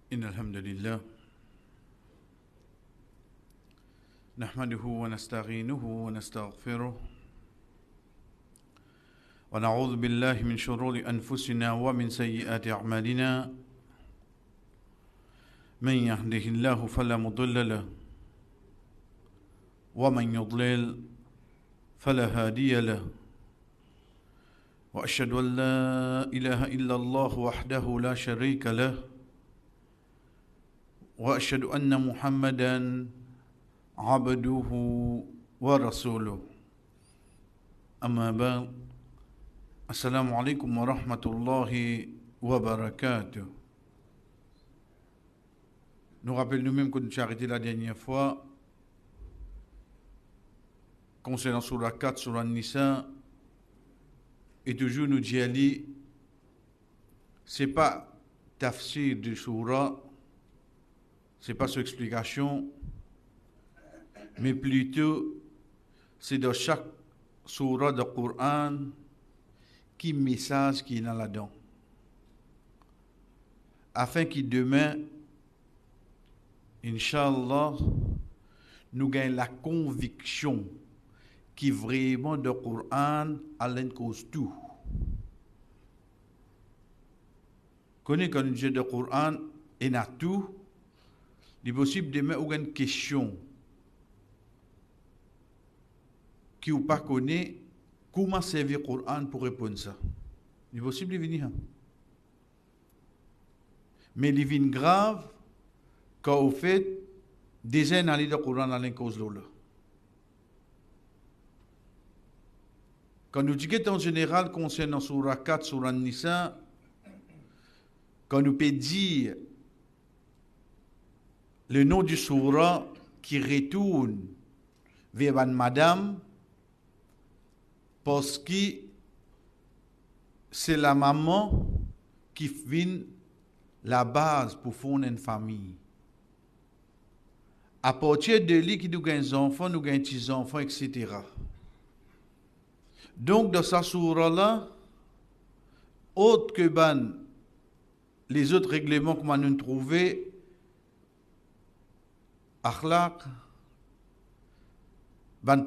إن الحمد لله نحمده ونستعينه ونستغفره ونعوذ بالله من شرور أنفسنا ومن سيئات أعمالنا من يهده الله فلا مضل له ومن يضلل فلا هادي له وأشهد أن لا إله إلا الله وحده لا شريك له وأشهد أن محمدًا عبده ورسوله أما بعد السلام عليكم ورحمة الله وبركاته. Nous rappelons nous-mêmes que nous avons arrêté la dernière fois concernant Surah 4, Surah Nisa, et toujours nous dit ce n'est pas tafsir de Surah, ce n'est pas son explication, mais plutôt c'est dans chaque Surah du Coran qui message qui est dans là-dedans, afin que demain, Inch'Allah, nous gagnons la conviction qui vraiment le Coran a l'un cause tout. Connais quand nous disons le Coran et n'a tout, il est possible demain ou une question qui ou pas connaît comment servir le Coran pour répondre ça. Il est possible de venir. Mais il est grave quand vous faites des années de Coran dans les causes là. Quand nous disons en général concernant Surah 4, Surah Nisa, quand nous peut dire le nom du Surah qui retourne vers madame, parce que c'est la maman qui fait la base pour fonder une famille. À partir de lui qui nous gagne des enfants, nous gagne des enfants, etc. Donc, dans sa surah-là, autre que les autres règlements que nous trouvons, akhlaq,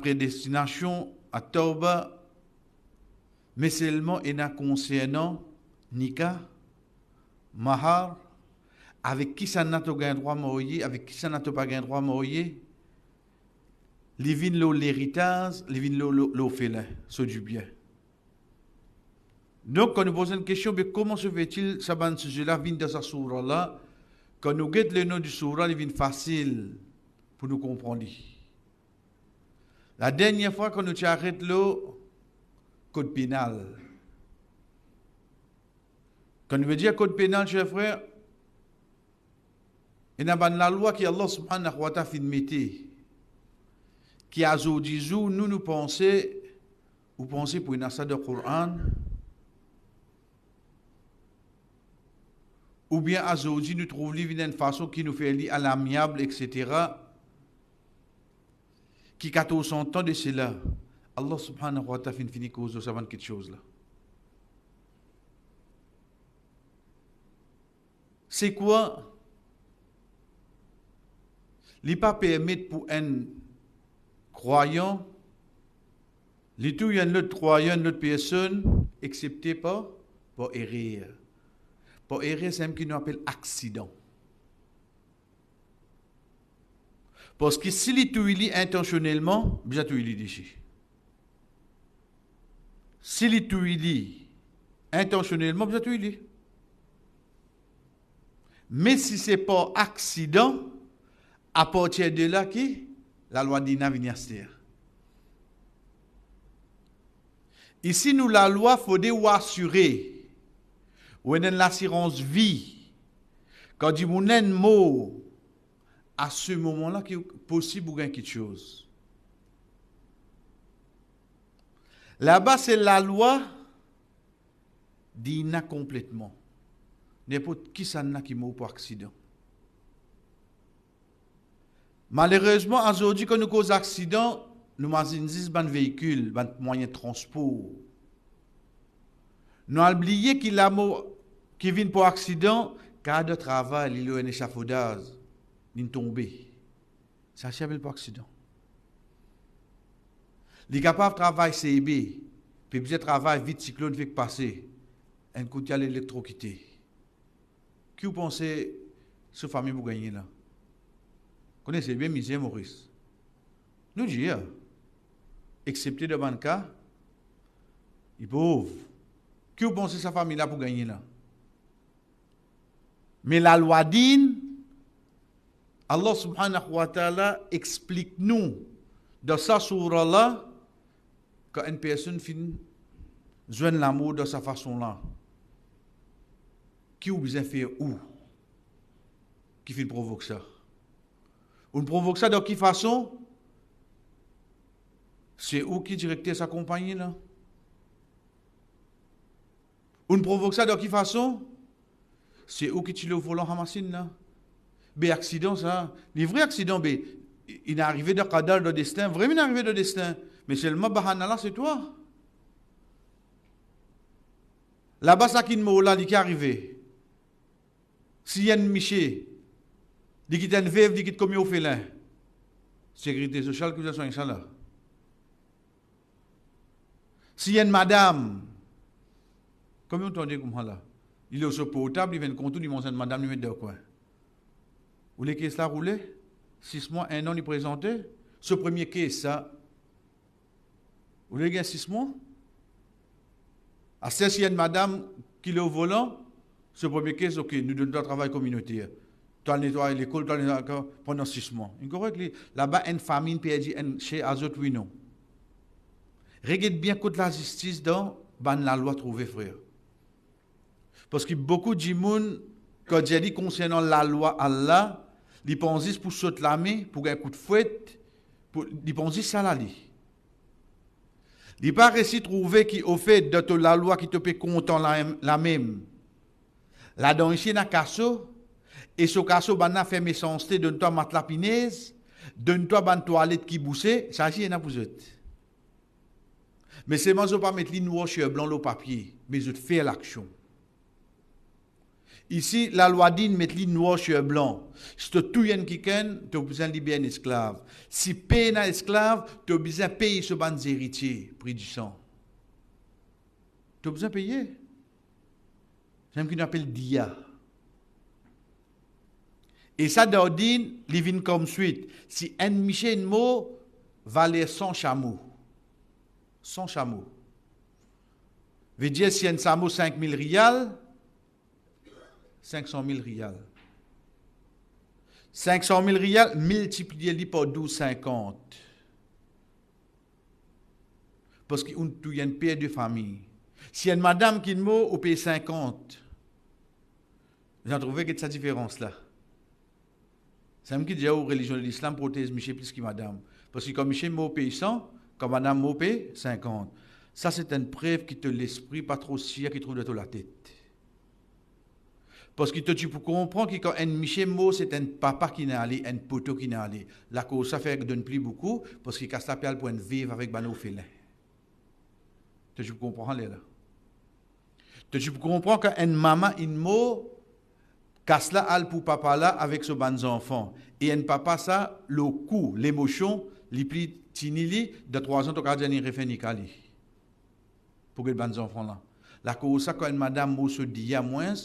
prédestination, à tauba, mais seulement il y a concernant nikah, mahar, avec qui ça n'a pas droit à marier, avec qui ça n'a pas droit à marier, les vins l'héritage, les vins l'orphelin, c'est du bien. Donc, quand nous posons une question, mais comment se fait-il, ça ce sujet-là vient dans sa surah-là, quand nous guettons le nom du surah, il vient facile pour nous comprendre. La dernière fois, quand nous arrêtons le code pénal, quand nous veut dire code pénal, chers frères, il y a la loi qui Allah subhanahu wa ta'ala fait mettre, qui a dit nous pensons, ou pensez pour une assaut de Coran, ou bien à dit nous trouvons une façon qui nous fait lire à l'amiable, etc., qui a tout son temps de cela. Allah subhanahu wa ta'ala finit cause de ça quelque chose là. C'est quoi? Il n'est pas permis pour un croyant, il tout y a un autre croyant, une autre personne, excepté pour errer. Pour errer, c'est ce qu'on appelle accident. Parce que s'il est tout intentionnellement, bien tout il est déchiré. S'il est tout intentionnellement, bien tout il est. Mais si ce n'est pas accident, à partir de là, qui la loi dit vient se dire. Ici, nous, la loi, il faut assurer. Ou une l'assurance vie. Quand il y a un mot, à ce moment-là, qu'il est possible de gagner quelque chose. Là-bas, c'est la loi dit complètement. N'importe qui ça n'a qui mort pour accident. Malheureusement, aujourd'hui, quand nous causons accident, nous avons un véhicule, un moyen de transport. Nous avons oublié qu'il a qui vient pour accident, cas de travail, il y a un échafaudage, il est tombé. Ça ne s'appelle pas accident. Il est capable de travailler CB, puis il travail vite, cyclone fait passer. Un coup de l'électrocuté. Qui vous pensez, ce famille pour gagner là? Vous connaissez bien misère Maurice. Nous disons, excepté de banca, il est pauvre. Qui vous pensez sa famille là pour gagner là? Mais la loi dit, Allah subhanahu wa ta'ala explique nous dans sa surah là, quand une personne finit joindre l'amour de sa façon là. Qui vous besoin faire où? Qui fait provoque ça? On provoque ça de quelle façon? C'est où qui directe sa compagnie là? On provoque ça de quelle façon? C'est où qui tire le volant à machine là? Ben accident ça, les vrais accidents, ben il est arrivé de cadre de destin, vraiment il est arrivé de destin, mais seulement bahana là c'est toi. Là-bas ça qui est là, qui est arrivé. Si y a une miché, il quitte une veuve, il quitte comme au félin. Sécurité sociale qui vous a ça là. Si y a une madame, comme vous entendez comme ça là, il est au portable, il vient de contour, il monte une madame, il met de quoi? Vous voulez caisse là rouler? 6 mois, 1 an, il présentait. Ce premier caisse, ça. Vous voulez gagner 6 mois? À cette il y a une madame qui est au volant, ce premier caisse, ok, nous donnons un travail communautaire. Tu as nettoyé l'école, tu as nettoyé pendant 6 mois. Là-bas, une famine perdue chez Azot, oui, non. Regarde bien contre la justice dans la loi trouvée, frère. Parce que beaucoup de gens, quand j'ai dit concernant la loi Allah, ils pensent pour sauter la main, pour un coup de fouette, ils pensent ça là. Ils n'ont pas réussi à trouver qu'au fait de la loi qui te peut content la même. Là, dans ici, il y a un casso, et ce casso, il a fait méchanceté, donne-toi mat la pinaise, donne-toi une toilette qui bousse, ça, il y en a pour eux. Mais c'est moi, je ne pas mettre les noirs sur blanc le papier, mais je fais l'action. Ici, la loi dit de mettre les noirs sur blanc. Si tu as tout un quelqu'un, tu as besoin de libérer un esclave. Si tu payes un esclave, tu as besoin de payer ce ban héritiers, prix du sang. Tu as besoin de payer. C'est ce qu'on appelle dia. Et ça, d'ordine, il vient comme suite. Si un Michel mot valait 100 chameaux. 100 chameaux. Veut dire, si un chameau 5 000 rials, 500 000 rials. 500 000 rials multiplié par 12,50. Parce qu'il y a une paire de famille. Si il y a une madame qui m'a au paye 50, vous avez trouvé que cette différence-là. C'est même qui dit aux religions de l'islam protège Michel plus que madame. Parce que comme Michel m'a paye 100, comme madame m'a paye 50. Ça, c'est une preuve qui te l'esprit pas trop sieur qui trouve de la tête. Parce que tu peux comprendre que quand un Michel mot, c'est un papa qui n'est allé, un poteau qui n'est allé. La cause, ça fait que donne plus beaucoup, parce qu'il casse la piale pour vivre avec Bano Félin. Tu peux comprendre là. Tu peux comprendre qu'un maman, une mot, casse la halle pour papa là avec ce ban enfant. Et un papa, ça, le coup, l'émotion, les plis tinili, de 3 ans, tu as déjà refait Nikali. Pour que les ban enfants là. La cause, ça, quand une madame mot se dit à moins,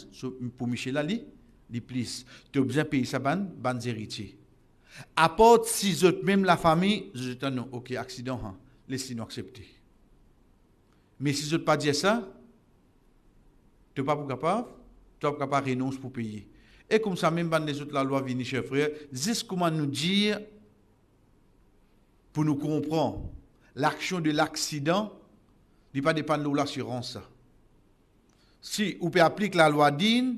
pour Michel Ali, les plis, tu as besoin de payer sa ban héritier. Apporte si autres, même la famille, je dis non, ok, accident, hein, laissez-nous accepter. Mais si je ne pas dire ça, tu n'es pas capable, tu n'es pas capable de renoncer pour payer. Et comme ça, même les autres, la loi vient, chers frères, juste comment nous dire, pour nous comprendre, l'action de l'accident, il ne pas dépendre de l'assurance. Si vous pouvez appliquer la loi DIN,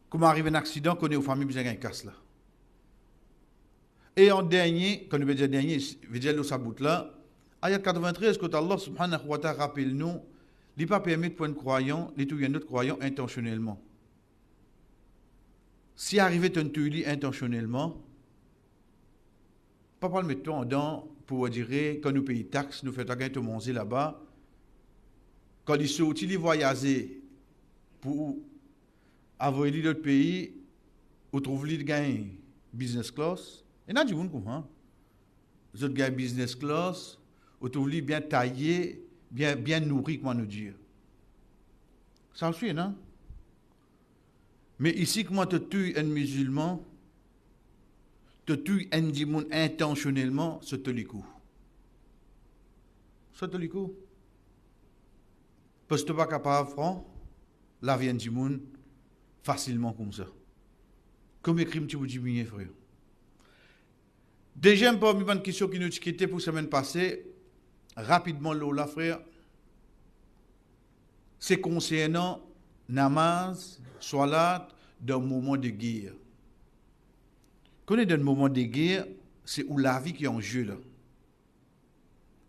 comment arrive un accident, qu'on est aux familles, besoin d'un casse là. Et en dernier, quand nous veut dire dernier, veut dire le sabout là, ayat 93, quand Allah subhanahu wa ta'ala rappelle nous, il ne pas permettre pour un croyant, il y a un autre croyant intentionnellement. Si arrivé un tuili intentionnellement, pas le mettre en dedans pour dire, quand nous payons taxes, nous faisons tout manger là-bas, quand ils sont utilisés voyager pour avoir d'autres pays, Ou trouve li gain business class. Et n'a dit vous comment? Vous autres gain business class, ou trouve li bien taillé, bien nourri, comment nous dire. Ça le suit, non? Mais ici, comment tu tues un musulman, tu tues un dimoun intentionnellement, c'est te l'icou. C'est te l'icou. Parce que tu n'es pas capable de faire la vie du monde facilement comme ça. Combien de crimes tu vous diminuer, frère? Deuxième parmi les questions qui nous quittent pour la semaine passée, rapidement, là, frère, c'est concernant namaz, salat, dans le moment de guerre. Quand on est dans le moment de guerre, c'est où la vie qui est en jeu, là.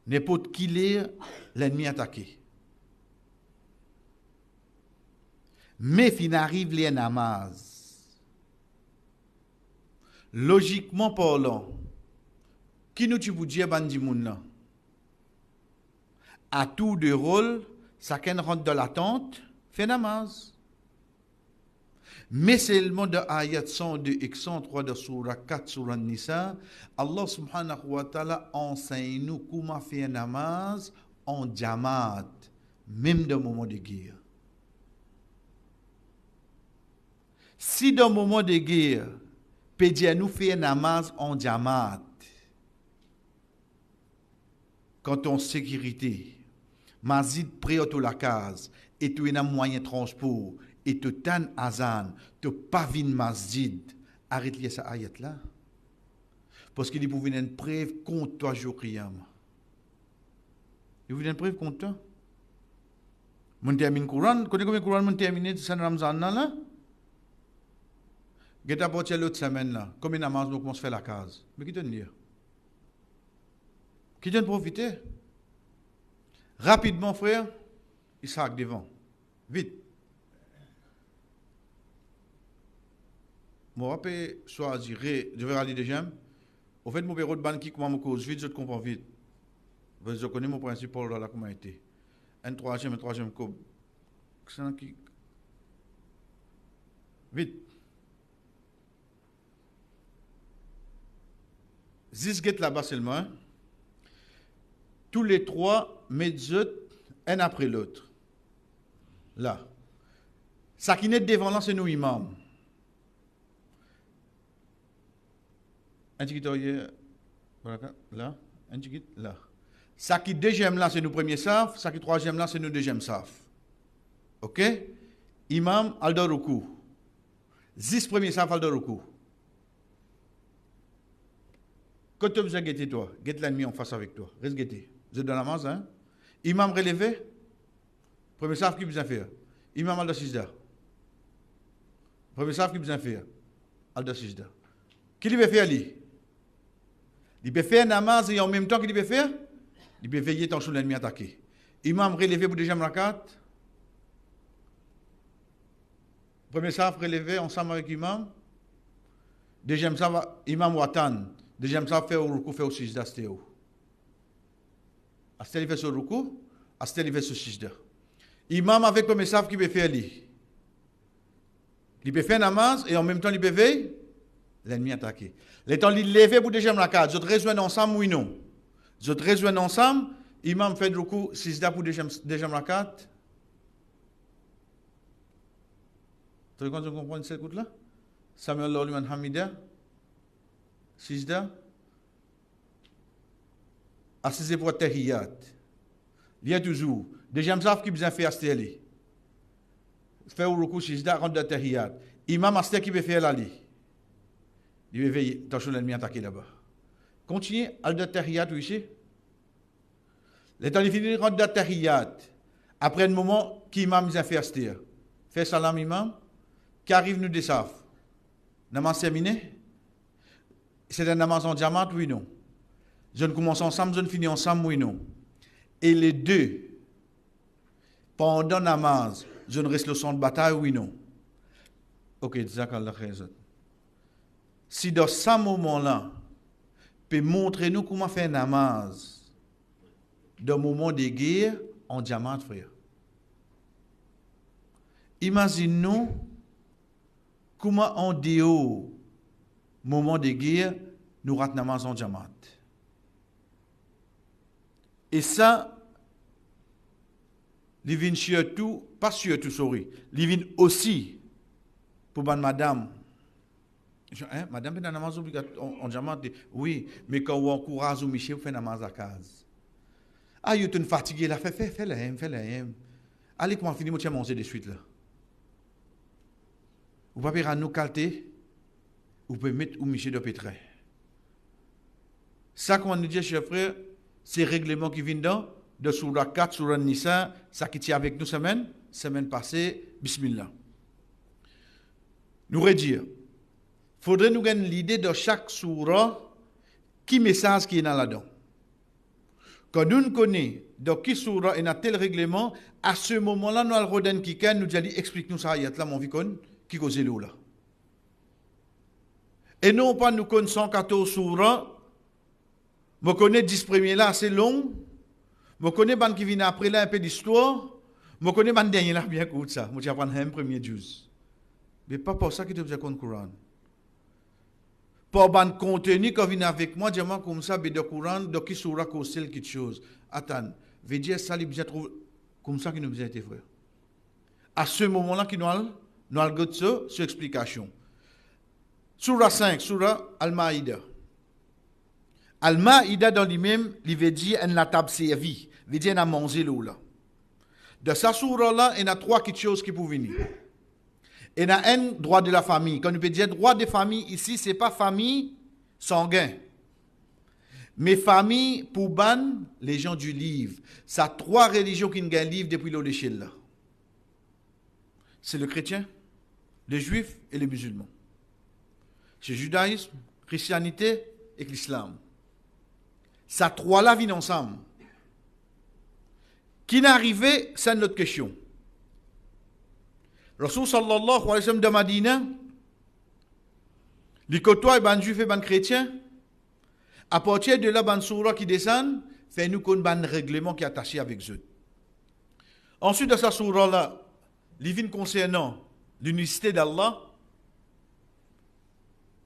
N'importe qui l'est, l'ennemi attaqué. Mais fin arrive les namaz. Logiquement parlant, qui nous tu vous dire bandi moun là? À tour de rôle, chacun rentre dans la tente, fait namaz. Mais seulement dans ayat 102 et 103 de surah 4 surah Nisa, Allah subhanahu wa ta'ala enseigne nous comment faire namaz en jamaat, même dans le moment de guerre. Si dans le moment de guerre, pédia nous fait namaz en jamaat, quand on sécurité, mazid prêt à la case, et tu es un moyen de transport, et tu tan azan, tu pas vin masjid, arrête-le ça ayat là. Parce qu'il pouvait une preuve contre toi, jour qiyam. Il voulait une preuve contre toi. Mon termine Coran, quand combien Coran mon terminé de Ramzan là? Geta porté l'autre semaine là, combien de namaz nous commence à faire la case. Mais qui te dit? Qui te profiter? Rapidement, frère, il s'arrête devant. Vite. Moi, je vais choisir, je vais aller déjà. Au fait, mon bureau de banque qui commence à cause vite, je comprends vite. Je connais mon principe pour là comment été. Un troisième cob. Vite. Zis get là-bas seulement. Hein? Tous les trois, metzot, un après l'autre. Là. Ça qui n'est devant là, c'est nous imams. Un petit là, un petit là. Ça qui deuxième là, c'est nous premier saf. Ça qui troisième là, c'est nous deuxième saf. Ok? Imam al-Daruku. 10 premiers saf al-Daruku. Quand tu as guetté toi, guette l'ennemi en face avec toi. Reste guetté. Vous êtes dans la masse, hein? Imam relevé. Premier saf qui besoin faire. Imam al-Dasijda. Premier saf qui besoin faire. Al-Dasijda. Qui lui veut faire lui? Il peut faire namaz et en même temps qu'il peut faire, il peut veiller tant sur l'ennemi attaqué. Imam relevé pour deuxième rakat. Premier saf relevé ensemble avec imam. Deuxième saf, imam watan. Deuxième saf fait au ruku, fait au sijda stéo. Astel il fait sur ruku, astel il fait sur sijda. Imam avec premier saf qui peut faire lui. Il peut faire namaz et en même temps il peut veiller l'ennemi attaqué. Les temps il levé pour deuxième rakat, je te rejoins ensemble oui non. Je te rejoins ensemble, imam fait ruku, sijda pour deuxième rakat. Tu comprends cette écoute là? Samuel Loliman Hamida, sijda. Assisez pour tahiyat. Il y a toujours deuxième saf qui besoin faire asteli. Faire ruku sijda rentre de tahiyat. Imam asté qui veut faire l'ali. Il veut veiller attention l'ennemi attaqué là-bas. Continuez al de tahiyat ici. Les temps il finit rentre de tahiyat. Après un moment qui imam besoin faire asté. Fait salam imam qui arrive nous des saf. Namaz terminé. C'est un namaz en jamaat oui non. Je ne commence ensemble, je ne finis ensemble, oui, non. Et les deux, pendant namaz, je ne reste le son de bataille, oui, non. Ok, Zakallah Khazat. Si dans ce moment-là, peut montrer nous comment faire namaz, dans le moment de guerre, en diamant, frère. Imagine-nous comment en dehors, moment de guerre, nous ratons namaz en jamaat. Et ça, il vient surtout, pas surtout, sorry, il vient aussi pour madame. Madame, fait un namaz obligatoire en jamaat. Oui, mais quand on encourage Michel, fait un namaz à case. Ah, il est fatigué, là, fais-le. Allez, comment finir, moi, manger de suite, là. Vous pouvez pas nous calter, vous pouvez mettre ou Michel de pétrin. Ça, qu'on nous dit, chers frères, c'est règlement qui vient de Surah 4, Surah Nisa, ça qui tient avec nous semaine passée, Bismillah. Nous redire, faudrait nous gagner l'idée de chaque Surah, qui message qui est dans là-dedans. Quand nous connaissons dans qui Surah et dans tel règlement, à ce moment-là, nous allons redonner quelqu'un, nous dit, explique-nous ça, ayat là, mon vicon, qui cause l'eau là. Et non pas nous connaissons 114 Surah, je connais 10 premiers là assez long. Je connais ban qui vient après là un peu d'histoire. Je connais ban dernier là bien court ça. Je apprends un premier juz. Mais pas pour ça que tu besoin de Coran. Pour ban contenu quand vient avec moi, dis-moi comme ça, de Coran, de qui sera celle quelque chose. Attends, veut dire ça il besoin trouver comme ça que nous besoin été frère. À ce moment-là qui nous allons cette explication. Surah 5, Surah Al-Ma'idah. Al-Ma'idah dans lui-même, il veut dire en la table servie, il veut dire en a mangé l'eau là. De sa surah-là, il y a 3 choses qui peuvent venir. Il y a un droit de la famille. Quand on peut dire droit de famille ici, ce n'est pas famille sanguine. Mais famille pour ban les gens du livre. Ça 3 religions qui ont un livre depuis l'eau d'échelle là. C'est le chrétien, le juif et le musulman. C'est le judaïsme, christianité et l'islam. Ça 3-là viennent ensemble. Qui n'est arrivé, c'est notre question. Rasul sallallahu alayhi wa sallam de Madina, les côtois et ban juifs et ban chrétiens, à partir de là, ban surah qui descend, fait nous qu'on ban règlement qui est attaché avec eux. Ensuite de sa surah-là, les vignes concernant l'unicité d'Allah,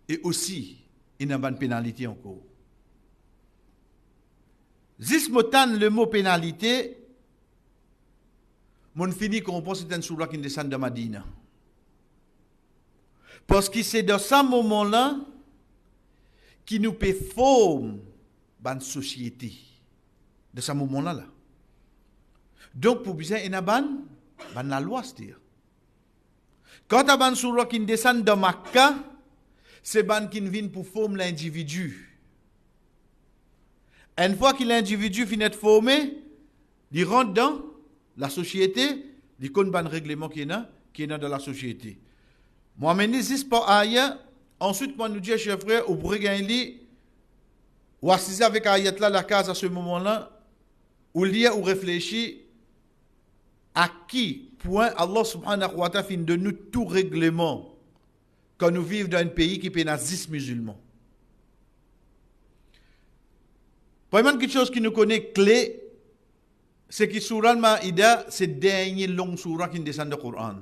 et aussi, il y a une pénalité encore. Zismotan, le mot pénalité, mon fini comprend c'est un surah qui descend de Madina. Parce que c'est dans ce moment-là qui nous peut former une société. De ce moment-là. Là. Donc, pour bien, il y a la loi, c'est-à-dire. Quand il y a une surah qui descend de Makkah, c'est ban qui vient pour former l'individu. Une fois que l'individu finit de former, il rentre dans la société, il connaît un règlement qui est dans la société. Moi, je dis pas ailleurs. Ensuite, moi, nous dis, chers frères, au Brégani, ou assiser avec ayat là, la case à ce moment-là, ou lire ou réfléchir à qui point Allah subhanahu wa ta'ala fin de nous tout règlement quand nous vivons dans un pays qui pénalise 10 musulmans. Premièrement, quelque chose qui nous connaît clé, c'est que Surah Al-Ma'idah, c'est le dernier long surah qui descend du Coran.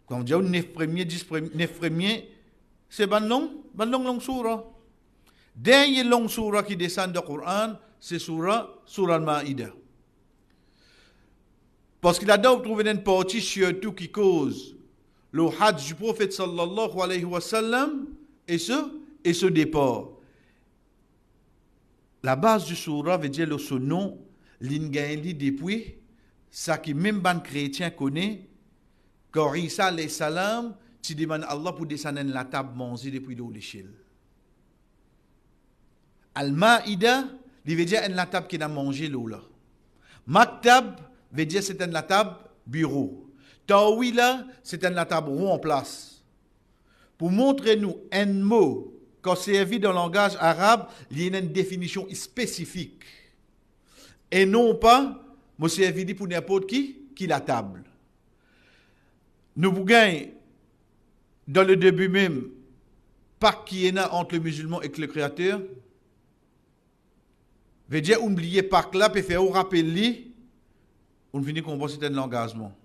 Quand on dit 9 premiers, 10 premiers, c'est ban long surah. Dernier long surah qui descend du Coran, c'est Surah Al-Ma'idah. Parce qu'il a d'abord trouvé une partie surtout qui cause le hajj du prophète sallallahu alayhi wa sallam et ce départ. La base du surah veut dire ce nom, l'ingénie depuis, ça qui même ban chrétien connaît, quand Isa alayhi salam, tu demandes à Allah pour descendre la table manger depuis l'eau l'échelle. Al-Ma'idah, il veut dire la table qui a mangé l'eau là. Maktab veut dire c'est la table bureau. Tawila, c'est la table rond en place. Pour montrer nous un mot quand c'est servi dans le langage arabe, il y a une définition spécifique. Et non pas, moi servi pour n'importe qui la table. Nous gagnons dans le début même, pas qui est là entre le musulman et le créateur. Veut dire, oublier pas que là, peut faire au rappel, on finit qu'on voit c'est un engagement.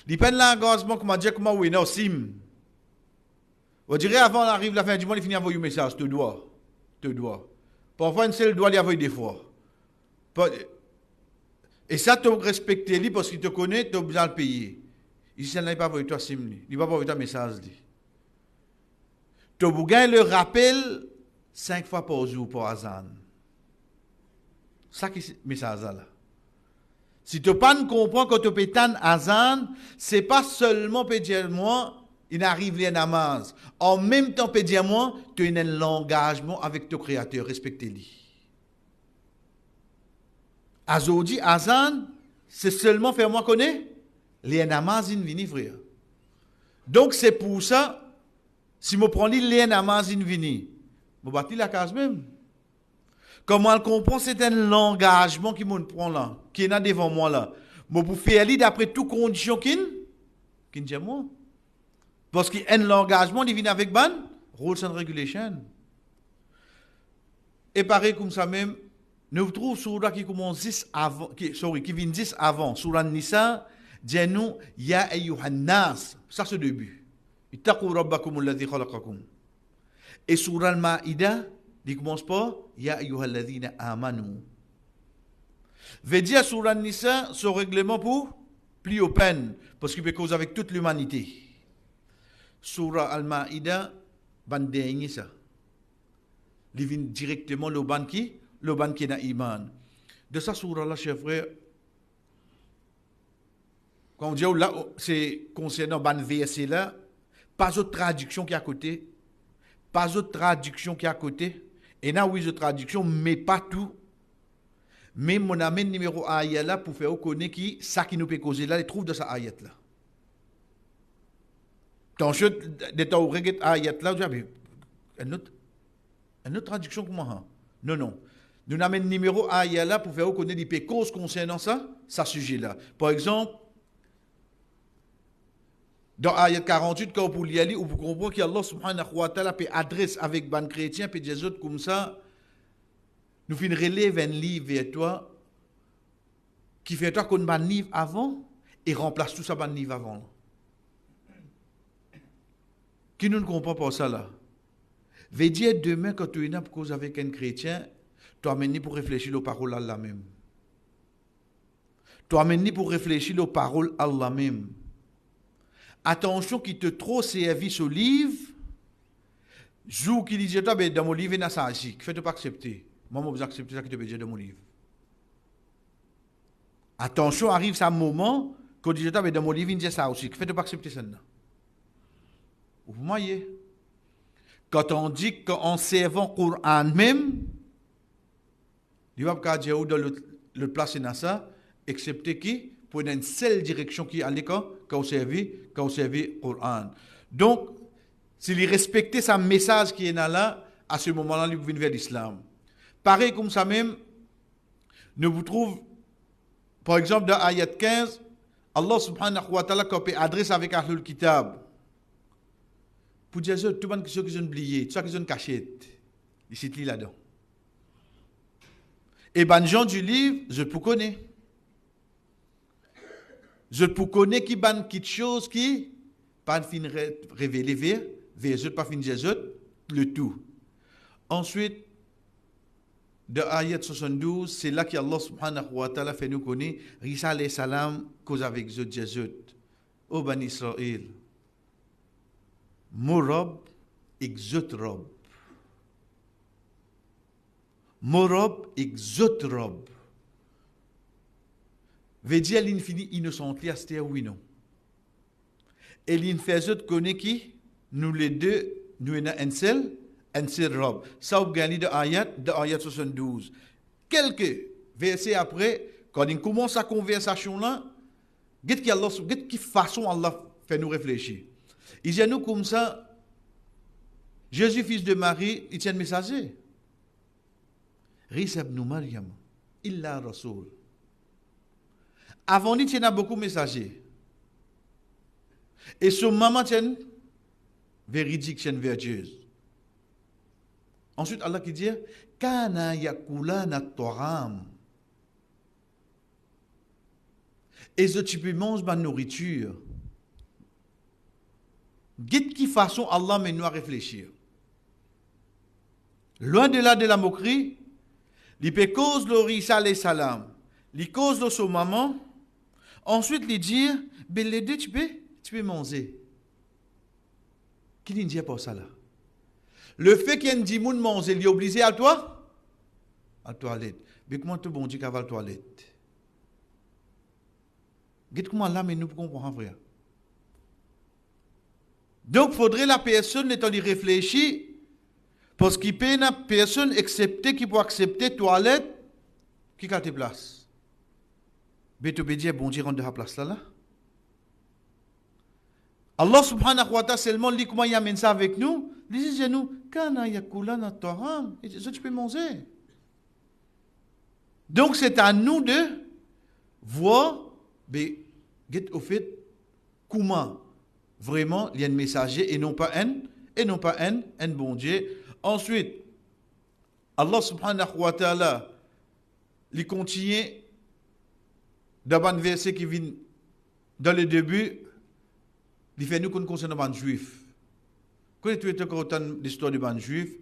Il peine l'engagement, comment dire, comment oui, non, sim. On dirait avant d'arriver la fin du mois, il finit à envoyer un message, te dois. Parfois, une seule doit l'y envoyer des fois. Et ça, tu respectes lui parce qu'il te connaît, tu as besoin de le payer. Ici, il n'a pas envoyé toi sim, il n'a pas envoyé toi message. Tu as besoin le rappel 5 fois par jour pour Azan. Ça qui est le message là. Si tu pas comprends que tu peux t'en Azan, c'est pas seulement peut dire moi, il arrive les namaz. En même temps, peut dire moi, tu as un engagement avec ton créateur, respectez-le. Azodi, Azan, c'est seulement faire moi connaître les namaz in vini frère. Donc c'est pour ça, si je prends les namaz in vini, je bâtis la case même. Comment elle comprend, c'est un engagement qui me prend là, qui est là devant moi là. Je peux faire lui d'après toutes conditions qui ne moi. Parce qu'il y a un engagement qui vient avec ban, rules and regulations. Et pareil comme ça même, nous trouvons sur là qui commence 10 avant, qui vient 10 avant, sur la Nisa, dis-nous, ya ayyuhan nas, ça c'est le début. Ittaqu rabbakum alladhi khalaqakum. Et sur al-Ma'ida, il commence pas, ya ayyuhal ladhina amanu. Veut dire sur la Nisa, ce règlement pour plus open, parce qu'il peut causer avec toute l'humanité. Surah Al-Ma'ida, ban dernier ça. Il vient directement le ban qui est dans l'iman. De ça, surah là, chers frères, quand on dit là, c'est concernant ban verset là, pas autre traduction qui est à côté. Pas autre traduction qui est à côté. Et là, oui, autre traduction, mais pas tout. Mais mon amène numéro ayat là pour faire reconnaître qui ça qui nous peut causer là, il trouve de sa ayat là. Tant que de ta oreille ayat là, une autre traduction comment? Non. Nous amène numéro ayat là pour faire reconnaître les causes concernant ça sujet là. Par exemple, dans ayat 48, quand vous y aller, vous comprenez qu'Allah subhanahu wa ta'ala peut adresser avec ban chrétien, peut des autres comme ça, nous finissons relève un livre vers toi, qui fait toi qu'on ban livre avant, et remplace tout ça ban livre avant. Qui nous ne comprend pas ça là? Veut dire demain, quand tu es là pour cause avec un chrétien, tu amènes pour réfléchir aux paroles Allah même. Tu amènes pour réfléchir aux paroles Allah même. Attention qui te trop servi ce livre, jour qui dit toi ben dans mon livre n'a ça ici, fais-toi pas accepter. Moi vous accepter ça qui te veut dire dans mon livre. Attention arrive ça moment qu'on dit toi ben dans mon livre il dit ça aussi, fais-toi pas accepter ça là. Vous voyez? Quand on dit qu'en servant le Coran même, il va pas dire où dans le place dans ça, excepté qui pour une seule direction qui allait quand on servi le Coran. Donc, s'il respectait sa message qui est là, à ce moment-là, il vient vers l'islam. Pareil comme ça même, nous vous trouvons, par exemple, dans ayat 15, Allah subhanahu wa ta'ala qui adresse avec Ahlul Kitab. Pour dire ça, tout le monde qui ont oublié, tout ça qui ont caché, il s'est là-dedans. Et ben, gens du livre, je peux connaître. Je peux connaître qui ban quelque chose qui pas fin révéler vers eux, pas fin dire le tout. Ensuite, de ayat 72, c'est là qu'Allah subhanahu wa ta'ala fait nous connaître, Isa alayhi salam, cause avec Jésus. Ô ban Israël. Morab, exot rob. Morab, exot rob. Veut dire l'infini innocent, c'est oui non. Et l'infini connaît qui? Nous les deux, nous avons un seul rob. Ça vous gagnez de ayat 72. Quelques versets après, quand on commence la conversation là, qu'est-ce qui façon Allah fait nous réfléchir. Il dit à nous comme ça, Jésus, fils de Marie, il tient le messager. Isa ibn Maryam, illa rasoul. Avant, il tient beaucoup de messagers. Et son maman tient véridique, tient vertueuse. Ensuite, Allah qui dit, Kana yakulana toram. Et ce type mange ma nourriture. Guide qui façon Allah mène nous à réfléchir. Loin de là de la moquerie, il peut cause le Isa alayhi salam, il cause le son maman, ensuite il dit, ben les deux tu peux manger. Qui ne dit pas ça là? Le fait qu'il y ait un dimoun manger, il est obligé à toi? À la toilette. Mais comment tu bon Dieu qu'à la toilette? Regarde comment là, mais nous comprenons, frère. Donc, il faudrait la personne étant y réfléchir, parce qu'il peut une personne accepter qui peut accepter toilette qui a tes places. Mais tu peux dire, bon Dieu, rentre de la place là. Allah subhanahu wa ta'ala seulement dit comment il amène ça avec nous. Il dit à nous, kana yakulana taham, et ça tu peux manger. Donc, c'est à nous de voir, mais, au fait, comment vraiment il y a un messager et non pas un bon Dieu. Ensuite, Allah subhanahu wa ta'ala, il continue dans un verset qui vient dans le début, il fait nous qu'on concerne les juifs. Quand tu es encore autant d'histoire de les juifs,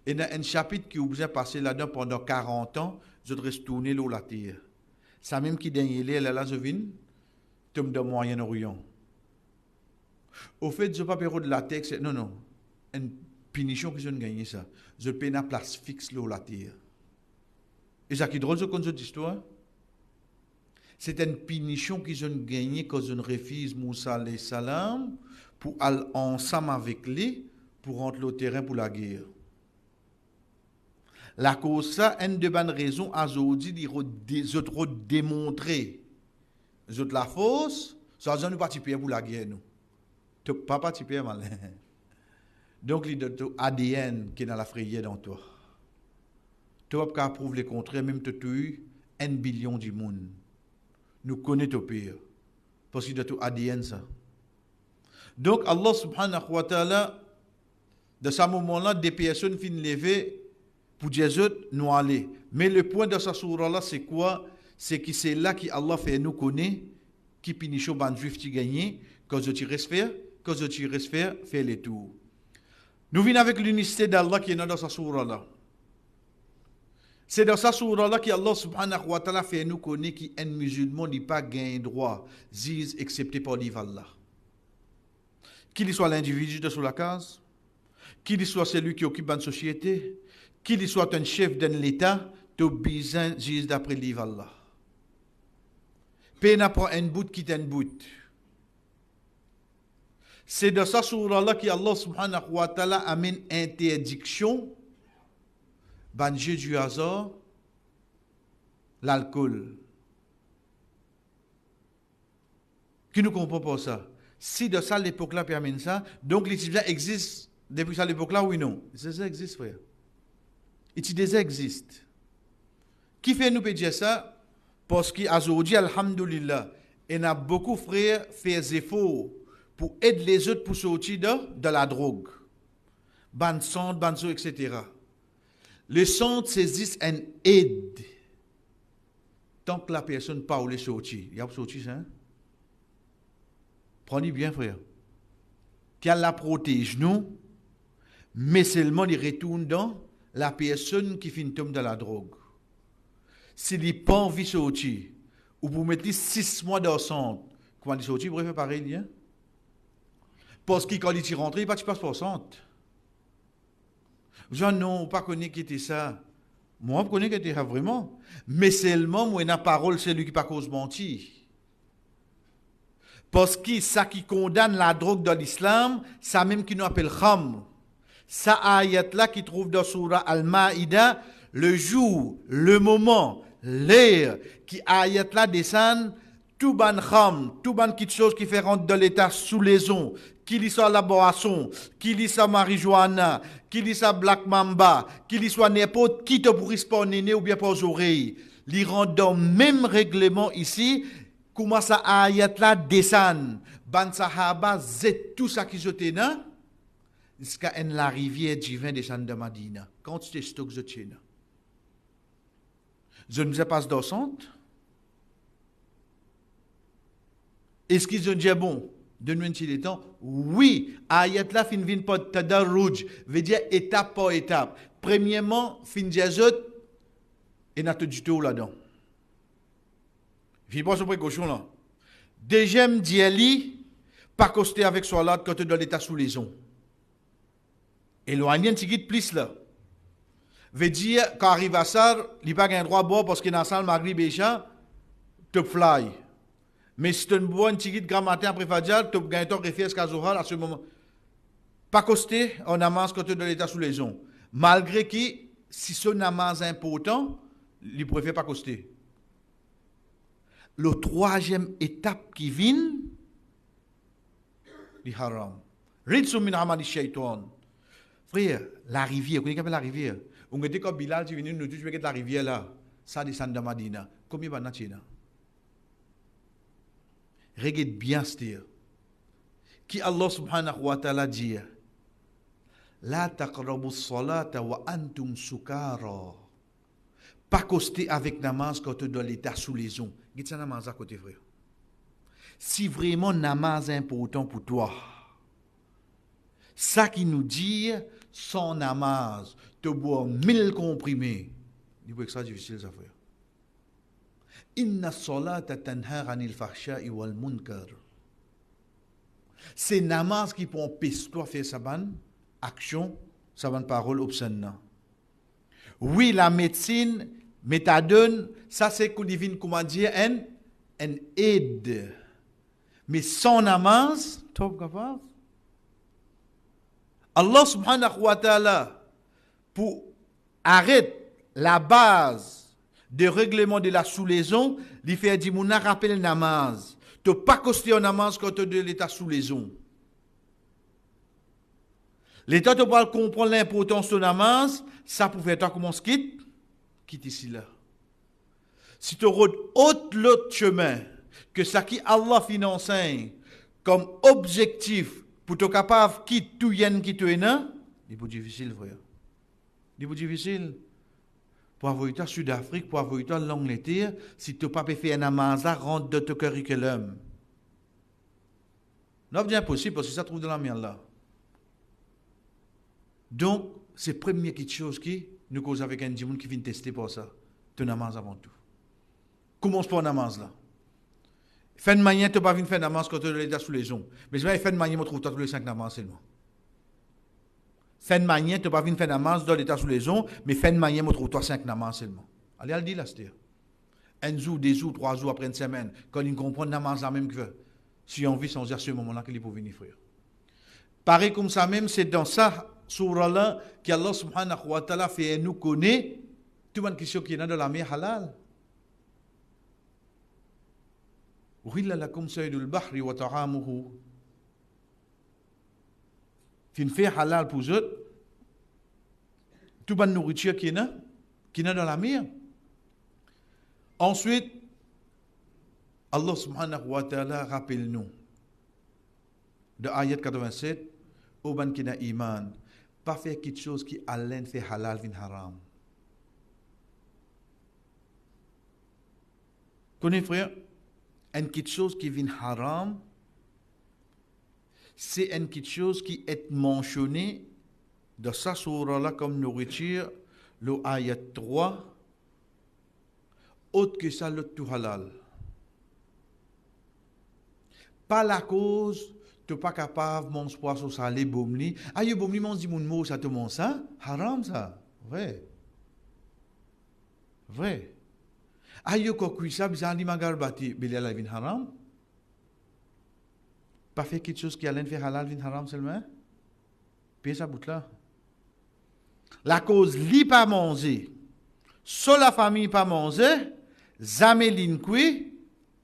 il y a un chapitre qui vous a passé là-dedans pendant 40 ans, je dois retourner l'eau la terre. Ça même qui dernier là, je viens, tombe dans le Moyen-Orient. Au fait, je ne pas de la terre, non, une punition que je ne gagne ça. Je paye une place fixe l'eau la terre. Et ça qui est drôle, ce qu'on dit histoire, c'est une punition que je ne gagne quand je ne refuse Moussa alayhi salam pour aller ensemble avec lui pour rentrer au terrain pour la guerre. La cause ça, une de bonnes raisons à aujourd'hui, ils ont démontré, ils ont la force, ça ne nous pas participer pour la guerre nous. Tu pas participer malin. Donc il y a ADN qui est dans la frayère dans toi. Tu vas pas prouver le contraire, même tu tues 1 billion du monde. Nous connaissons au pire. Parce qu'il y a tout ADN ça. Donc Allah subhanahu wa ta'ala, de ce moment-là, des personnes finissent lever pour dire nous aller. Mais le point de ce sourate-là, c'est quoi? C'est que c'est là qu'Allah fait nous connaître, qui puniche au ban juif qui gagne, quand je tire faire, faire les tours. Nous venons avec l'unicité d'Allah qui est dans ce sourate-là. C'est dans ce sourate-là qu'Allah subhanahu wa ta'ala fait nous connaître qu'un musulman n'a pas gain droit, zise excepté par l'Allah. Qu'il soit l'individu de sous la case, qu'il soit celui qui occupe une société, qu'il soit un chef d'un État, tu as besoin de d'après l'Allah. Peine prend un bout qui est un bout. C'est dans ce sourate-là qu'Allah subhanahu wa ta'ala amène interdiction, ban jeu du hasard, l'alcool. Qui ne comprend pas ça? Si de ça l'époque-là permet ça, donc l'utilisation existe depuis ça l'époque-là, oui non? Ça existe, frère. L'utilisation existe. Qui fait nous dire ça? Parce qu'aujourd'hui, alhamdoulilah, il y a beaucoup de frères qui font des efforts pour aider les autres pour sortir de la drogue. Ban centre, ban so, etc. Les centres saisissent une aide. Tant que la personne parle sortir. Il y a sorti ça, hein? Prenez bien, frère. Qu'elle la protège, nous, mais seulement il retourne dans la personne qui finit tombe dans la drogue. S'il n'a pas envie de sortir, ou vous mettez 6 mois dans le centre, comment il sortit, vous pouvez faire pareil, hein? Parce que quand il est rentré, il ne passe pas pour centre. Je non, pas connaît qui était ça. Moi, je connais qui était ça vraiment. Mais seulement, moi, la parole, c'est lui qui pas cause mentir. Parce que ça qui condamne la drogue dans l'islam, ça même qui nous appelle khamr. Ça ayat-là qui trouve dans Surah Al-Ma'idah, le jour, le moment, l'heure, qui ayat-là descend, tout ban khamr, tout ban quelque chose qui fait rentrer dans l'état sous les ondes, qui lit ça la boisson, qui lit ça marijuana, qui lit ça black mamba, qui lit soit n'importe qui te pourrit pas néné ou bien pas aux oreilles. Li rentre dans le même règlement ici, comment ça ayat là descend. Ban sahaba zet tout ça qui jeté là, jusqu'à la rivière divin descend de Madina. Quand tu stock jeté là. Je ne sais pas d'où. Est-ce qu'ils ont dit bon? Donne-moi un petit temps. Oui, ayat là, fin vin pas tadarruj, veut dire étape par étape. Premièrement, fin diazot, et n'a tout du tout là-dedans. Fin pas sur précaution là. Deuxième diali, pas coster avec soi là quand tu dois l'état sous les ondes. Éloigner un petit guide plus là. Veut dire, quand arrive à ça, il n'y a pas un droit à boire parce qu'il est dans la salle Maghrib et Jean, tu fly. Mais si tu bois un petit guide grand matin après Fadjal, tu gagnes ton référence Kazohar à ce moment. Pas costé, on namaz quand tu dois l'état sous les ondes. Malgré que, si ce namaz est important, il préfère pas coster. Le troisième étape qui vient, c'est haram. Ritsu min amali shaitan. Frère, la rivière, vous connaissez la rivière? On dit que Bilal, tu viens nous dire, tu veux la rivière là, ça descend de Madina. Combien de temps? Regarde bien ce dire. Qui Allah subhanahu wa ta'ala dit, La taqrabu salata wa antum sukara. Pas coster avec namaz quand tu dois l'état sous les ondes. Dis ça namaz à côté, frère. Si vraiment namaz est important pour toi, ça qui nous dit, sans namaz, te boire 1000 comprimés. Il faut que ça difficile, ça, frère. Inna salata tanha anil fahsha'i wal munkar. C'est namaz qui peut empêcher toi faire sa bonne action, sa bonne parole obscène. Oui, la médecine, méthadone, ça c'est qu'on divine, comment dire, un aide. Mais sans namaz, tu es capable. Allah subhanahu wa ta'ala, pour arrêter la base de règlement de la sous-liaison, il fait dire, mon rappel namaz. Tu n'as pas costé un namaz quand tu es de l'état sous-liaison. L'état tu vas comprendre l'importance de namaz, ça pouvait être comment quitte ici là. Si tu routes l'autre chemin, que ça qui Allah finance comme objectif pour te capable quitter tout yen qui te est là, c'est pas difficile, frère. C'est pas difficile. Pour avoir été en Sud-Afrique, pour avoir été en Angleterre, si tu n'as pas fait un namaz, rentre dans ton curriculum. Non, c'est impossible parce que ça trouve dans la mienne là. Donc, c'est la première chose qui nous cause avec un dimanche qui vient tester pour ça. Tu namaz avant tout. Commence par namaz là. Fin de manière, tu n'as pas vu faire namaz quand tu es sous les ondes. Mais je vais faire de manière, je trouve tous les 5 namaz seulement. Fin de manière, tu n'as pas vu faire namaz dans l'état sous les ondes, mais fin de manière, je trouve toi 5 namaz seulement. Allez, elle dit là, c'est-à-dire. Un jour, 2 jours, 3 jours après une semaine, quand il comprend namaz la même que si on vit sans dire ce moment-là qu'il est pour venir, frère. Pareil comme ça même, c'est dans ça, surah là, qu'Allah subhanahu wa ta'ala fait nous connaître toute une question qui est dans la mer halal. Uhilla lakum saydul bahri wa ta'amuhu. Fin fait halal pour eux. Toute une nourriture qui est dans la mer. Ensuite, Allah subhanahu wa ta'ala rappelle-nous de ayat 87 au ban qui n'a iman, pas faire quelque chose qui allait fait halal vin haram. Connaissez frère, quelque chose qui vient haram, c'est quelque chose qui est mentionné dans sa surah là comme nourriture, le ayat 3, autre que ça le tout halal. Pas la cause, tu n'es pas capable de manger poisson salé, bomli. Ah, yo bomli, mange mon mot, ça te mange ça? Haram ça? Vrai. Vrai. Ah, yo cuit ça, bizarre, li magar bati, bilal la vin haram? Pas fait quelque chose qui allait faire halal vin haram seulement? Puis ça bout là. La cause, li pas manger. Seule la famille pas manger, zamelin kui,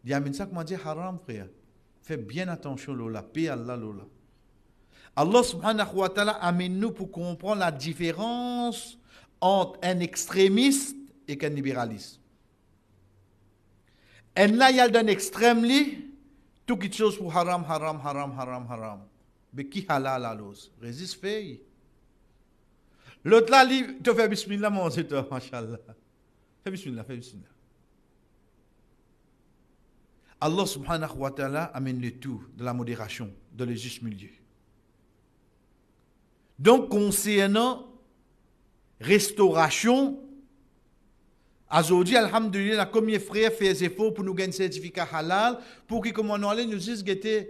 il y a ça comment dire haram, frère. Fais bien attention, Lola. Paix Allah, Lola. Allah subhanahu wa ta'ala amène nous pour comprendre la différence entre un extrémiste et un libéraliste. Et là, il y a d'un extrême, tout quelque chose pour haram, haram, haram, haram, haram. Mais qui halal à l'os? Résiste, fait. L'autre là, il te fait bismillah, mon c'est toi, mashallah. Fais bismillah, fais bismillah. Allah subhanahu wa ta'ala amène le tout de la modération, dans le juste milieu. Donc, concernant restauration, aujourd'hui, alhamdulillah, combien de frères font des efforts pour nous gagner un certificat halal, pour que, comme on allait nous juste guetter,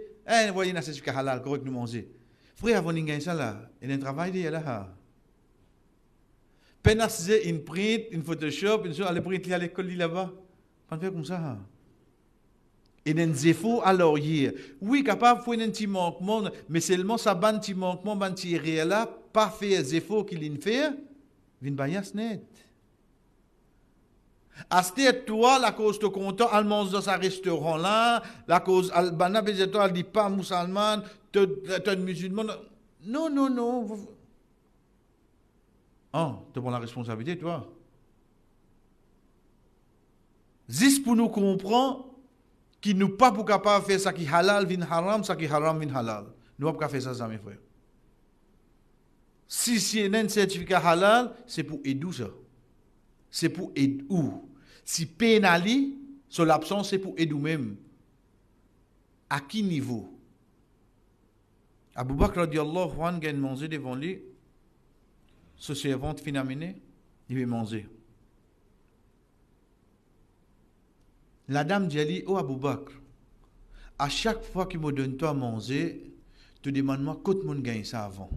voyez un certificat halal, correct nous manger. Frère, avant de gagner ça là, il y a un travail de là. Peine à une print, une Photoshop, une chose, aller print à l'école là-bas. Pas faire comme ça. Et des efforts à l'arrière. Oui, capable de faire un petit manquement, mais seulement ça ban petit manquement, ban petit réel là, pas faire des efforts qu'il fait, vient bias net. À cette toi, la cause de content, elle mange dans sa restaurant là, la cause, elle banane, elle dit pas musulman, tu es musulman. Non, non, non. Ah, tu prends la responsabilité, toi. Juste pour nous comprendre qu'il nous pas pour capable faire ça qui halal vin haram, ça qui haram vin halal. Nous pas faire ça, mes frères. Si c'est un certificat halal, c'est pour aider ça. C'est pour aider où? Si pénali, sur l'absence, c'est pour aider même. À qui niveau? Abu Bakr radiallahu anhu gagne manger devant lui. Ce servante fin amené, il veut manger. La dame dit, oh Abu Bakr, à chaque fois qu'il me donne toi à manger, tu demandes moi combien de monde gagne ça avant.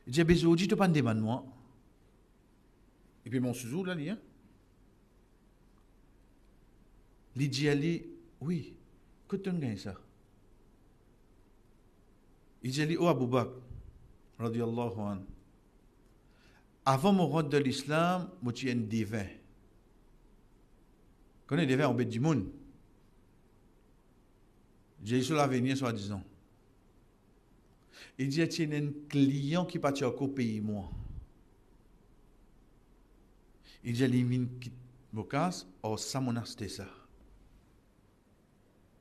Il dit, aujourd'hui, tu ne pas me demander moi. Et puis mon sous là, il dit, oui, combien de gagne ça? Il dit, oh Abu Bakr, radiallahu anhu, avant mon rentre de l'islam, moi tu es un divin. Quand on est divin, on bête du monde. J'ai sur l'avenir, soi-disant. Il dit, tu es un client qui partit encore payer moi. Il dit, il vient quitter vos cases, or ça mon acheté ça.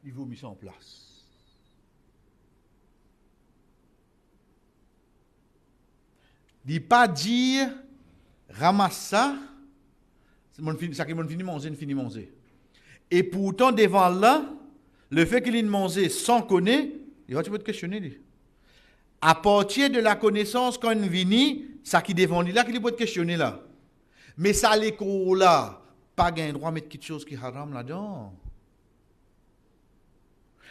Il vous met ça en place. Il ne pas dire, ramasse ça, ça qui m'a fini manger. Et pourtant, devant là, le fait qu'il ait mangé sans connaître, il va te questionner. À partir de la connaissance qu'on vient, ça qui devant lui là, qu'il peut te questionner là. Mais ça, l'école là, pas gain droit à mettre quelque chose qui est haram là-dedans.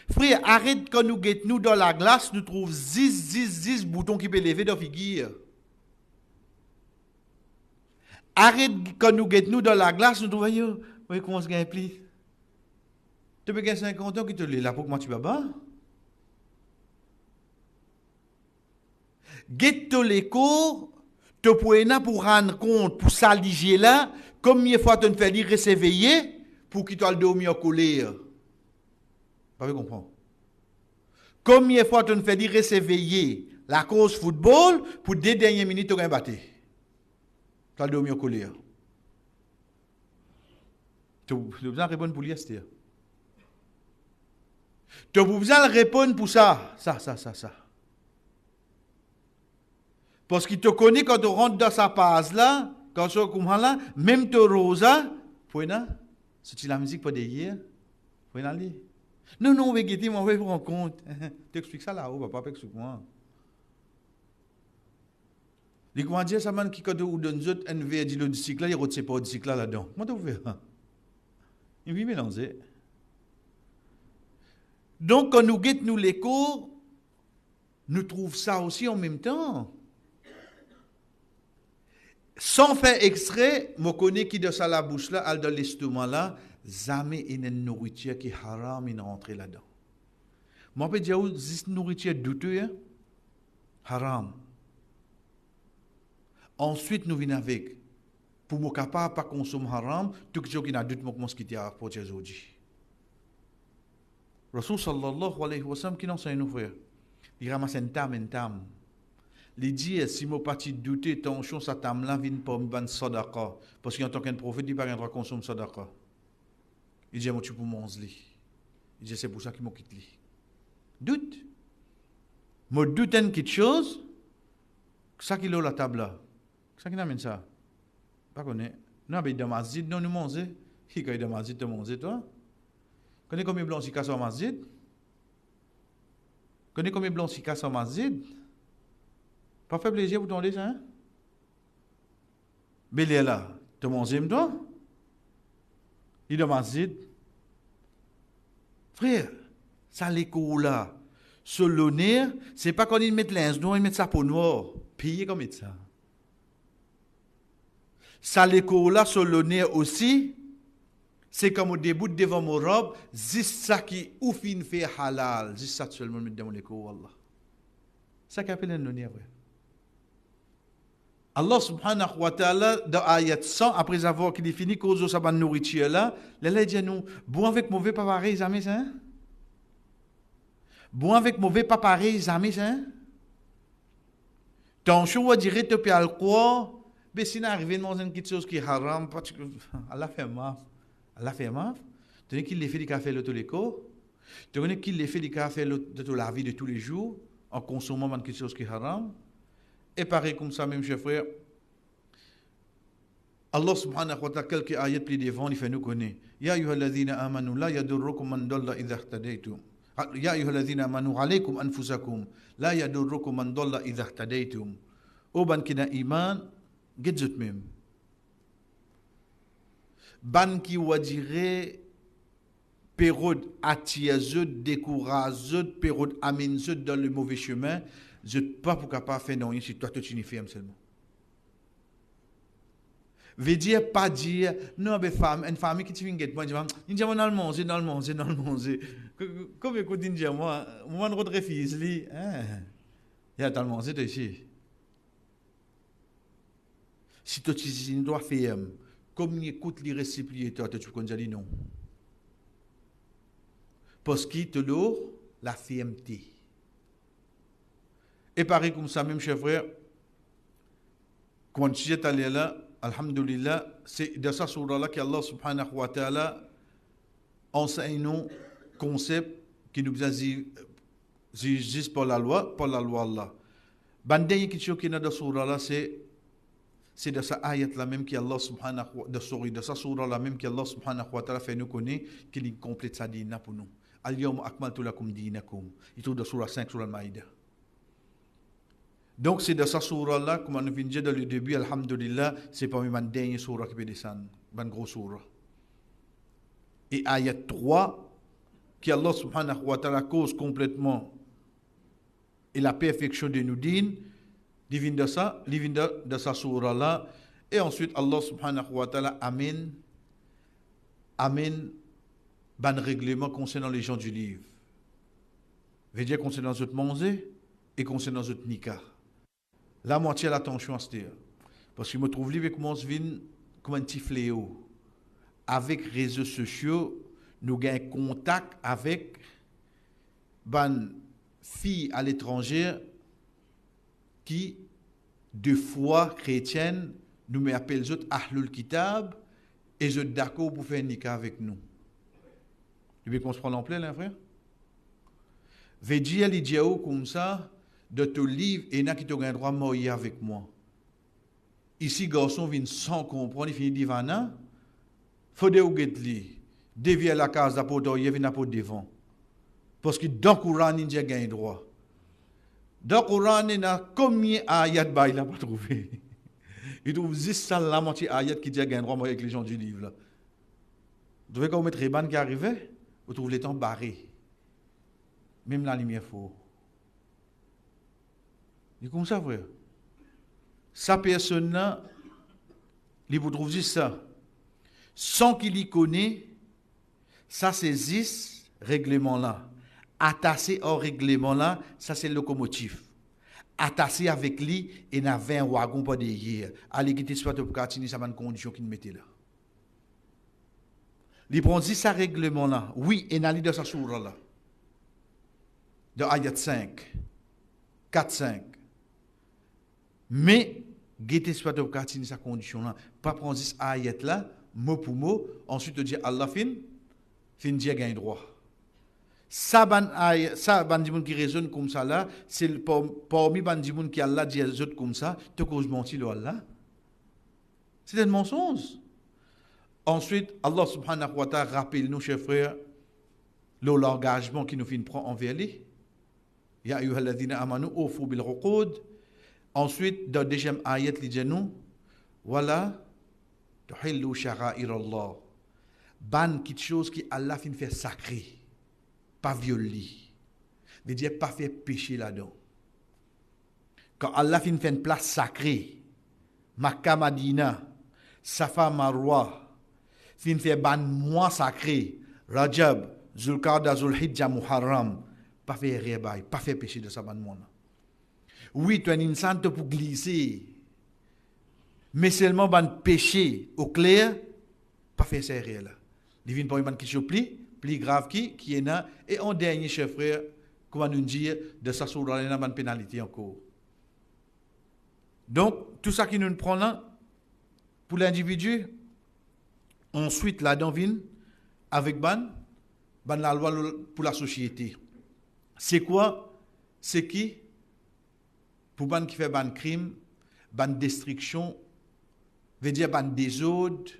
Frère, arrête quand nous guettons nous dans la glace, nous trouvons 10 boutons qui peuvent lever dans la figure. Arrête quand nous guettons nous dans la glace, nous trouvons, oui, comment se gagne pli. Tu peux gagner 50 ans qui te l'est là pour que moi tu vas bas. Guette les cours, te pouvez pour rendre compte, pour s'alliger là, combien de fois tu ne fais lire réveiller pour qu'il te le dormir en colère. Pas comprendre. Combien de fois tu ne fais lire réveiller la cause football pour 2 dernières minutes tu as battu. Tu as le dormir en colère. Tu as besoin de répondre pour l'IST. Tu as besoin de répondre pour ça. Parce qu'il te connaît quand tu rentres dans sa passe là, quand tu es comme là, même tu rosa, c'est la musique pour derrière, pour aller. Non, on va guetter, on va vous rendre compte. Tu expliques ça là-haut, papa, explique-moi. Les comment dire ça, man, qui quand tu donnes un verre de cycle là, il ne pas de cycle là-dedans. Comment tu fais? Il vit mélanger. Donc, quand nous guettons nous les cours, nous trouvons ça aussi en même temps. Sans faire extrait, je connais qui de ça la bouche là, dans l'estomac là, jamais une nourriture qui est haram, il rentre là-dedans. Moi, je peux dire, c'est une nourriture douteuse, haram. Ensuite, nous venons avec, pour ne pas consommer haram, tout ce qui n'a doute, ce qui est apporté aujourd'hui. Rasul sallallahu alayhi wa sallam, qui n'enseigne nous frère, il ramasse un tam. Il dit, si je parti douter, attention, sa tam là vient pour me sadaqa. Parce qu'en tant qu'un prophète, il n'a pas droit à consommer sadaqa. Il dit, moi, tu peux manger. Il dit, c'est pour ça qu'il m'a quitté. Doute. Je doute quelque chose, ça qui est la table là. Ça qui n'amène ça. Pas connaître. Non, mais dans ma zid, non, nous manger. Qui est dans ma zid, tu manges, toi? Connais combien de blancs si cassent en masjid? Connais combien de blancs si cassent en masjid? Pas fait plaisir pour ton ça, hein? Belé là, tu manges toi? Il est dans masjid. Frère, ça l'écho là. Sur l'honneur, c'est pas quand ils mettent linge noir, ils mettent sa peau noire. Payez comme ça. Ça l'écho là, sur l'honneur aussi. C'est comme au début devant mon robe, juste ça qui ou fin fait halal, juste ça seulement me demande l'écho, wallah. Ça qui appelle un honneur, vrai. Allah subhanahu wa ta'ala, dans ayat 100, après avoir qu'il fini cause de sa bonne nourriture là, il dit à nous, bon avec mauvais pas pareil, jamais ça. Bon avec mauvais pas pareil, jamais ça. Ton choix dirait te payer alcool, mais si n'arrive dans une petite chose qui est haram, parce que Allah fait mal. Allah fait mal. Tu connais qu'il les fait du café de tous les cours. Tu connais qu'il les fait du café de toute la vie de tous les jours, en consommant quelque chose qui est haram. Et pareil comme ça, même chers frères, Allah subhanahu wa ta'ala, quelques ayats plus devant, il fait nous connaître. Ya ayyuhalladhina amanu la yadurrukum man dalla idha ihtadaytum. Ya ayyuhalladhina amanu alaykum anfusakum la yadurrukum man dalla idha ihtadaytum. O ban qui n'a iman, get même. Ban qui wa dire période attiazeux, décourageux, période aminzeux dans le mauvais chemin, je ne suis pas pour capable faire non, si toi tu n'y fais seulement. Veut dire pas dire non mais femme une famille qui te vient moi il dit on a le manger dans le manger dans le manger comme écoute dit moi on rentre fils li hein il y a dans le manger ici si toi tu dois faire comme écoute les récipients toi tu connais dit non parce qu'il te l'eau la fermeté et pareil comme ça même chers frères quand tu es allé là alhamdulillah, c'est de sa sourate là qu'Allah subhanahu wa ta'ala enseigne nous concept qui nous juste pour la loi Allah. Bandé qui choque dans la sourate là c'est de sa ayat là même qu'Allah subhanahu de sa sourate là même qu'Allah subhanahu wa ta'ala fait nous connaître qu'il complète sa dîna pour nous. Al-yawma akmaltu lakum dinakum. Il trouve dans sourate 5 sur Al-Maïda. Donc, c'est de sa sourate là, comme on vient de dire dans le début, alhamdulillah, c'est parmi ma dernière sourate qui peut descendre, une grosse sourate. Et ayat 3, qui Allah subhanahu wa ta'ala cause complètement et la perfection de nous dînes, divine de ça, divine de sa sourate là, et ensuite Allah subhanahu wa ta'ala amène ban règlement concernant les gens du livre. Veut dire concernant notre manger et concernant notre nikah. La moitié de l'attention à ce dire. Parce que je me trouve libre avec mon vin comme un petit fléau. Avec les réseaux sociaux, nous gagnons contact avec des filles à l'étranger qui, de foi chrétienne, nous appellent les autres Ahlul Kitab et ils sont d'accord pour faire un nikah avec nous. Tu veux qu'on se prenne en plein, là, frère? Veut dire, les diaos comme ça, de te livre et n'a qui te gagne droit mourir avec moi. Ici, garçon vient sans comprendre, il finit divana. Faut de ou get li. Dévier la case d'apôtre, il vient apôtre devant. Parce que dans le Coran, il a gagne droit. Dans le Coran, il y a combien d'ayats il n'a pas trouvé. Il trouve juste ça la moitié ayat qui dit gagne droit mourir avec les gens du livre. Là. Vous devez quand mettre Reban qui arrivait, vous trouvez les temps barrés. Même la lumière faux. C'est comme ça, frère. Sa personne-là, il vous trouve juste ça. Sans qu'il y connaisse, ça c'est 10 règlements-là. Attaché au règlement-là, ça c'est le locomotive. Attaché avec lui, il y a 20 wagons pas derrière. Allez, quitter ce bateau pour continuer, ça va une condition qu'il mettait là. Il prend 10 ça règlement-là. Oui, il y a dans sa sourate-là. De ayat 5. 4-5. Mais, guettez ce bateau pour continuer sa condition-là. Pas prendre 10 ayat-là, mot pour mot, ensuite te dire Allah fin dire gagne droit. Ça ban di moun qui raisonne comme ça là, c'est parmi ban di moun qui Allah dit les autres comme ça, te cause mentir le Allah. C'est un mensonge. Ensuite, Allah subhanahu wa ta'ala rappelle nous chers frères l'engagement qui nous fait prendre envers lui. Ya ayyuhalladhina amanu awfu bil uqud. Ensuite, dans le deuxième ayat, il dit nous, voilà, tuhillu sha'air Allah. Ban quelque chose qui Allah fin fait sacré, pas violé. Veut dire pas faire péché là-dedans. Quand Allah fin fait une place sacrée, Makkah Madina, Safa Marwa, fin fait ban mois sacré, Rajab, Zulqa'da, Zulhijja, Muharram, pas faire rébaille, pas faire péché de sa ban monde. Oui, tu es un insan pour glisser, mais seulement ban péché au clair, pas faire ça réel. Il vient pour une question plus grave qui est là, et en dernier, chef frère, comment nous dire, de sa sourate, il y a une pénalité encore. Donc, tout ça qui nous prend là, pour l'individu, ensuite, là-dedans, vient avec ban la loi pour la société. C'est quoi? C'est qui? Pour ban qui fait ban crime, ban destruction, veut dire ban désordre,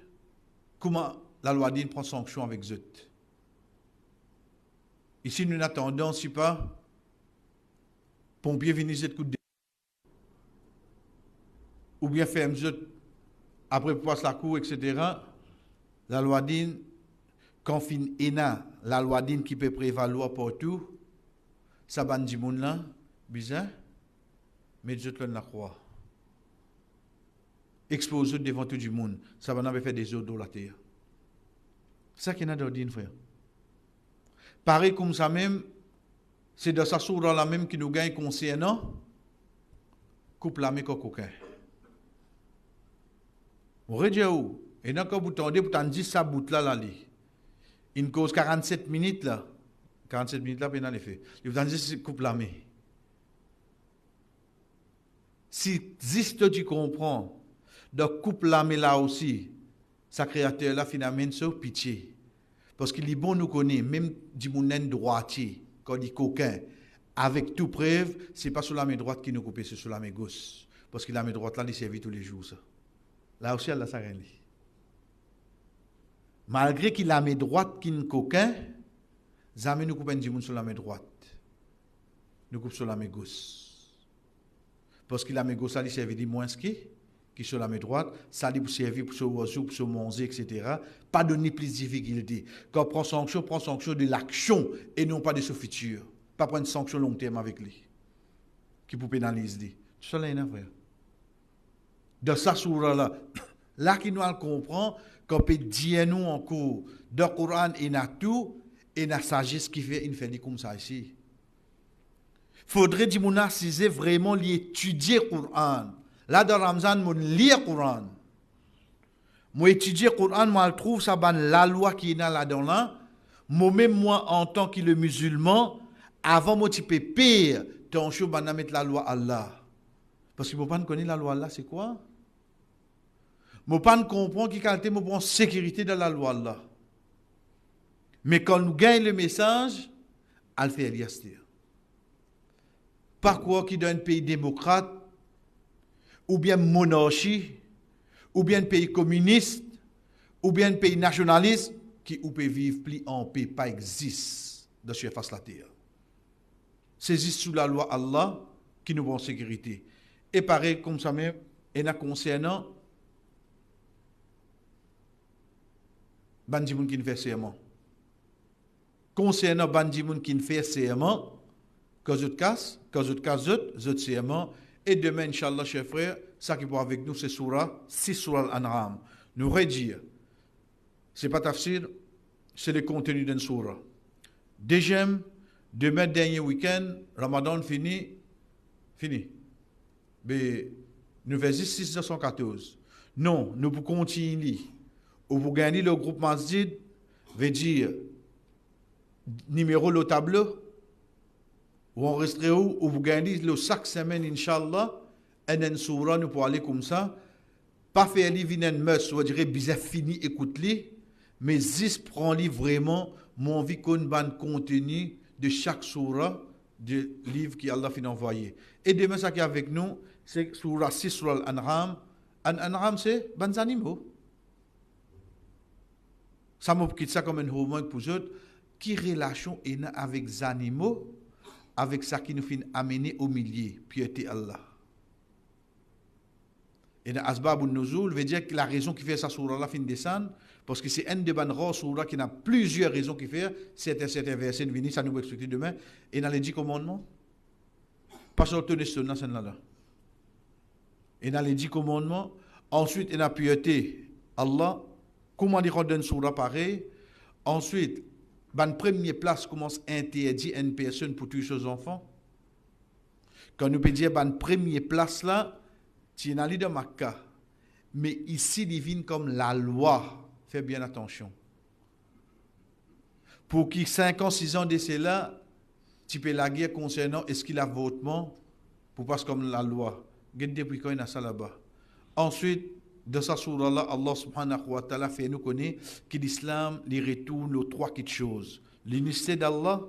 comment la loi dit prend sanction avec eux. Ici, nous n'attendons si pas pompiers venir cette coup de ou bien faire après passe la cour, etc. La loi dit, quand fin ena, la loi dit qui peut prévaloir partout, ça ban di moun là, bizarre, mais Dieu te la croix. Exposé devant tout le monde, ça va n'avoir fait des eaux dans la terre. C'est ça qu'il y a dans le frère. Pareil comme ça même, c'est dans sa sourate la même qui nous gagne concernant couple l'âme coquin. On redit où? Et donc quand vous tendez pour t'en dire ça bout là li. Une cause 47 minutes là. 47 minutes là pénal fait. Il vous en dit c'est couple l'âme. Si juste tu comprends, dans couple l'âme là aussi, sa créateur là finalement sur pitié. Parce qu'il est bon nous connaît, même du monde droitier, quand il dit coquin, avec toute preuve, c'est pas sur la main droite qui nous coupe, c'est sur la main gauche. Parce que la main droite là, il servait tous les jours ça. Là aussi, elle a ça. Malgré qu'il a la main droite qui nous coquin, jamais nous coupons du monde sur la main droite. Nous coupons sur la main gauche. Parce que la main gauche, il servait moins qui sur la main droite, ça lui servir pour se oiseau, pour se manger, etc. Pas donner plus de difficulté. Quand on prend sanction de l'action et non pas de ce futur. Pas prendre une sanction long terme avec lui. Qui peut pénaliser. Tout ça là, il y a un frère. Dans sa sourate là qui nous comprend, qu'on peut dire nous encore, dans le Coran, il y a tout, et la sagesse qui fait, il fait comme ça ici. Faudrait dire, mon assisé vraiment l'étudier le Coran. Là, dans Ramzan, mon lit le Coran. Moi, étudier le Coran, moi, je trouve ça, la loi qui est là-dedans là. Moi, même moi, en tant que le musulman, avant, moi, tu peux pire, ton chou, mettre la loi Allah. Parce que moi, pas connaître la loi Allah, c'est quoi? Moi, pas comprendre qui qualité, moi, prend sécurité dans la loi Allah. Mais quand nous gagnons le message, elle fait liastir. Par quoi qui dans un pays démocrate, ou bien monarchie, ou bien un pays communiste, ou bien un pays nationaliste, qui ou peut vivre plus en paix, pas existe dans la surface de la terre. C'est juste sous la loi Allah qui nous prend sécurité. Et pareil, comme ça même, et concernant Bandimoun qui ne fait serment. Concernant Bandimoun qui ne fait serment, quand je te casse, je te serment. Et demain, Inch'Allah, chers frères, ça qui va avec nous, c'est Surah 6 Surah Al-An'am. Nous redire, ce n'est pas tafsir, c'est le contenu d'une Surah. Deuxième, demain, dernier week-end, Ramadan fini. Mais nous faisons 614. Non, nous pouvons continuer. Ou pour gagner le groupe Masjid, veut dire numéro le tableau, ou enregistrer où vous gagnez le chaque semaine, Inch'Allah, un soura, nous pour aller comme ça, pas faire les vinen mus, ou dire bizarre fini, écoute-les, mais juste prends-les vraiment, mon vie qu'on ban contenu de chaque soura, du livre qui Allah fin envoyé. Et demain, ça qui est avec nous, c'est Surah 6 sur Al-An'am. Al-An'am, c'est bons animaux. Ça m'a quitté ça comme un homework pour eux. qui relation est avec les animaux, avec ça qui nous fait amener au milieu, piété Allah. Et dans Asbab al-Nuzul, veut dire que la raison qui fait ça surah là fin descendre, parce que c'est un des bandes surah qui a plusieurs raisons qui fait, certains versets venus, ça nous va expliquer demain, et dans les 10 commandements, pas seulement tenir ce là. Et dans les 10 commandements, ensuite, il a piété Allah, comment dire qu'on donne surah pareil, ensuite, la première place commence à interdire une personne pour tuer ses enfants. Quand nous peut dire la première place là, tu es dans de Makkah, mais ici, il vient comme la loi. Fais bien attention. Pour qui 5 ans, 6 ans de cela, tu peux la guerre concernant est-ce qu'il a votement pour passer comme la loi. Depuis quand il a ça là-bas. Ensuite, dans sa surah là, Allah subhanahu wa ta'ala fait nous connaître que l'islam les retourne aux 3 petites choses. L'unicité d'Allah,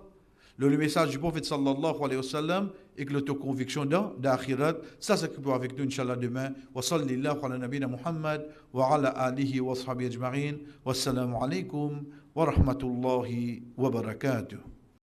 le message du prophète sallallahu alayhi wa sallam et que l'autoconviction d'akhirat. Ça s'occupe avec nous, Inch'Allah, demain. Wa sallallahu ala nabina Muhammad wa ala alihi wa sahbihi ajma'in. Wassalamu alaikum wa rahmatullahi wa barakatuh.